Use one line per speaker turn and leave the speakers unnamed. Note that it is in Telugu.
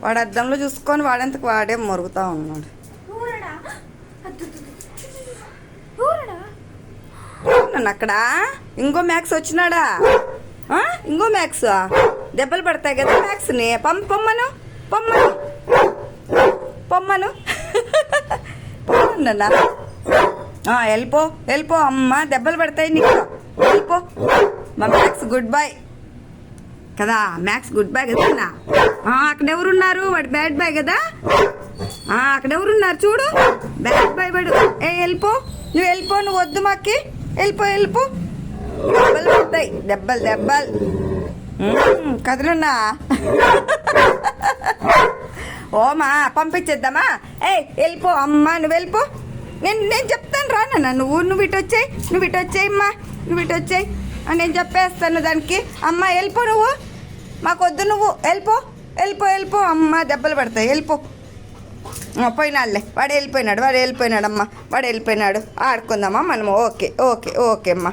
వాడు అద్దంలో చూసుకొని వాడంతకు వాడే మొరుగుతూ ఉన్నాడు. నన్ను అక్కడ ఇంకో మ్యాక్స్ వచ్చినాడా? ఇంకో మ్యాక్స్ దెబ్బలు పడతాయి కదా మ్యాక్స్ని. పొమ్మను పొమ్మను పొమ్మను పొమ్మన్నా. వెళ్ళిపో వెళ్ళిపో అమ్మ, దెబ్బలు పడతాయి నీకు. వెళ్ళిపో మా మ్యాక్స్ గుడ్ బాయ్ కదా. మ్యాక్స్ గుడ్ బాయ్ కదా. అక్కడ ఎవరున్నారు? వాడు బ్యాడ్ బాయ్ కదా. అక్కడ ఎవరున్నారు చూడు, బ్యాడ్ బాయ్ వాడు. వెళ్ళిపో నువ్వు, వెళ్ళిపో నువ్వు, వద్దు మాకి. వెళ్ళిపో వెళ్ళిపో, దెబ్బలు పడతాయి, దెబ్బలు దెబ్బలు కదలున్నా. ఓమా పంపించేద్దామా? వెళ్ళిపో అమ్మ, నువ్వు వెళ్ళిపో. నేను చెప్తాను రా నాన్న, నువ్వు ఇటు వచ్చాయి, నువ్వు ఇటు వచ్చాయమ్మా, నువ్వు ఇటు వచ్చాయి నేను చెప్పేస్తాను దానికి. అమ్మ వెళ్ళిపో నువ్వు, మాకొద్దు, నువ్వు వెళ్ళిపో వెళ్ళిపో వెళ్ళిపో అమ్మ, దెబ్బలు పడతాయి, వెళ్ళిపో. పోయినాడులే, వాడు వెళ్ళిపోయినాడు అమ్మ, వాడు వెళ్ళిపోయినాడు. ఆడుకుందామా మనము? ఓకే ఓకే ఓకే అమ్మ.